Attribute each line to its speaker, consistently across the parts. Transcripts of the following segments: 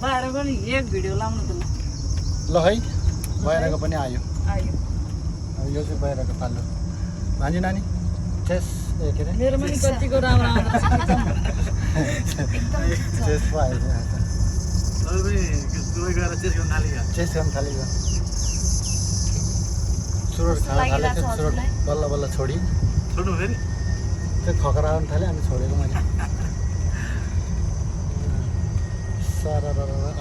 Speaker 1: बाहिरको नि एक भिडियो लाउनु त
Speaker 2: ल है बाहिरको पनि आयो
Speaker 1: आयो
Speaker 2: अब यो चाहिँ बाहिरको पालो भान्जी नानी चेस ए के अरे
Speaker 1: मेरो पनि कतिको राम्रो आउँछ
Speaker 2: चेस पो आयो चेस गर्न थालेको चुरोट खान थालेको चुरोट बल्ल बल्ल छोडी
Speaker 3: छोड्नु फेरि
Speaker 2: त्यो खकरा आउनु थाल्यो अनि छोडेको मैले सारा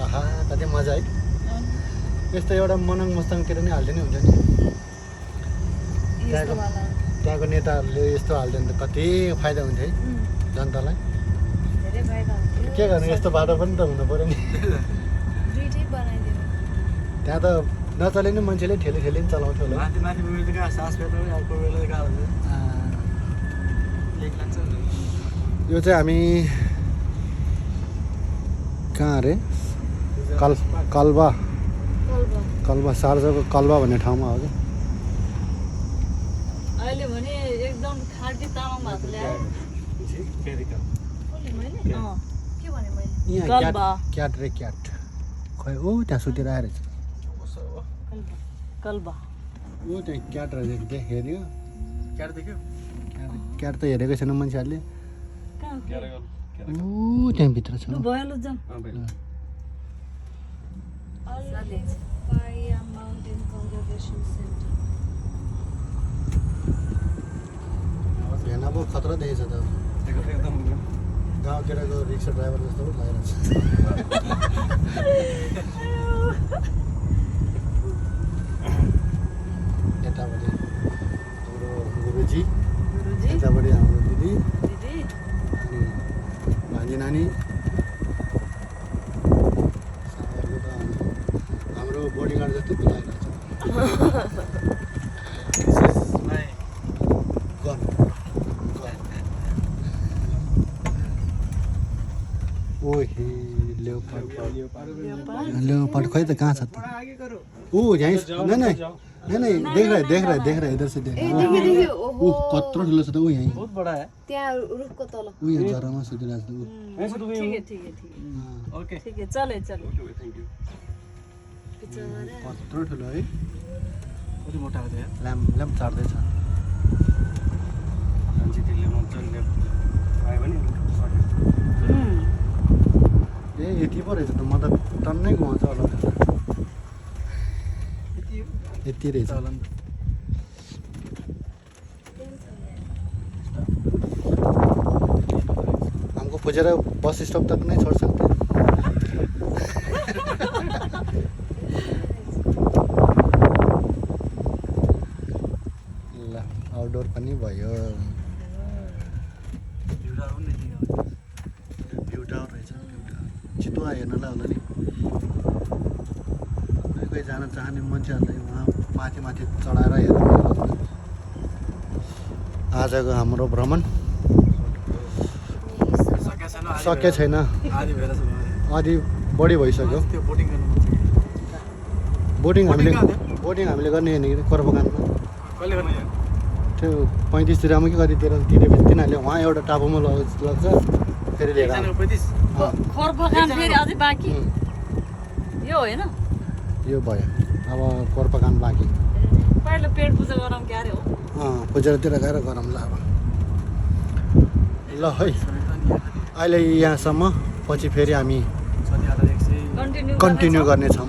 Speaker 2: आहा कति मजा है यस्तो एउटा मनङ मस्ताङतिर नि हाल्दै नि हुन्छ नि त्यहाँको नेताहरूले यस्तो हाल्दैन त कति फाइदा हुन्थ्यो है जनतालाई
Speaker 1: धेरै फाइदा हुन्छ
Speaker 2: के गर्नु यस्तो बाटो पनि त हुनु पऱ्यो नि
Speaker 1: दुईटै बनाइदिनु
Speaker 2: त्यहाँ त नचले नि मान्छेले ठेली ठेली नि चलाउँथ्यो होला
Speaker 3: माथि माथि बेला कहाँ सास फेर्नु अब कोही बेला कहाँ हुन्छ लेक लान्छ
Speaker 2: यो चाहिँ हामी कहाँ अरे कल्बा कल्बा सार्जाको कल्बा भन्ने ठाउँमा हो कि
Speaker 1: अहिले भने एकदम खाटी तामाङ भात ल्यायो कसले मैले के भने मैले
Speaker 2: यहाँ
Speaker 1: कल्बा
Speaker 2: क्याट रे क्याट खै ओ त्यहाँ सुतेर आएर
Speaker 1: कल्बा
Speaker 2: ओ त्यहाँ क्याट रहेछ हेऱ्यो
Speaker 3: क्याट देख्यो
Speaker 2: क्याट त हेरेकै छैन मान्छेहरूले
Speaker 1: कहाँ
Speaker 2: ओ त्यहाँभित्र छ
Speaker 1: लु भयो लु जाउँ Papaya Mountain Conservation Center.
Speaker 2: भेन अब खतरा देखेछ त
Speaker 3: एकदम
Speaker 2: गाउँतिरको रिक्सा ड्राइभर जस्तो पो लागिरहेछ यतापट्टि हाम्रो गुरुजी यतापट्टि हाम्रो दिदी अनि भान्जी नानी हाम्रो बडीगार्ड जस्तो पो लागिरहेछ गन ओहे लेओपार्ड खै त कहाँ छ त ओ यहीँ नहीं नहीं नहीं नहीं देख रहा है इधर से देख ओ कत्रो ठुलो छ त ऊ यहीँ
Speaker 3: बहुत बड़ा है
Speaker 1: त्यहाँ रुखको तल
Speaker 2: ऊ यहाँ जरामा सुतिरहेको छ ऊ
Speaker 1: ठीक है
Speaker 3: ओके
Speaker 1: ठीक है चले
Speaker 3: थ्याङ्क यू
Speaker 2: कत्रो ठुलो है
Speaker 3: कति मोटा हो त्यो
Speaker 2: ल्याम्प चाड्दैछ
Speaker 3: मान्छे त्यसले मजाले आयो भने
Speaker 2: ए यति पो रहेछ त म त टन्नै घुमाउँछ होला यति रहेछ हमको फुजेर बस स्टॉप तक नहीं छोड़ सकते ल आउटडोर पनि भयो भ्यू टावर रहेछ चितुवा हेर्नलाई होला नि कोही जान चाहने मान्छेहरूलाई उहाँ माथि माथि चढाएर हेर्नु आजको हाम्रो भ्रमण सके छैन आधी बढी भइसक्यो
Speaker 3: त्यो बोटिङ गर्नु मन छ
Speaker 2: बोटिङ हामीले गर्ने होइन कि कोरबगानमा
Speaker 3: कहिले गर्ने यहाँ
Speaker 2: त्यो 35 तिरमा कि कतितिर तिरेपछि तिनीहरूले उहाँ एउटा टापुमा लग्छ फेरि लिएर
Speaker 3: एकजनाको 35
Speaker 1: खोरबगान फेरि अझै बाँकी यो होइन
Speaker 2: यो भयो अब कोरबगान बाँकी
Speaker 1: पहिलो पेट पूजा गरौँ के अरे हो
Speaker 2: पूजातिर गएर गरौँला अब ल है अहिले यहाँसम्म पछि फेरि हामी
Speaker 1: कन्टिन्यू
Speaker 2: कन्टिन्यू गर्नेछौँ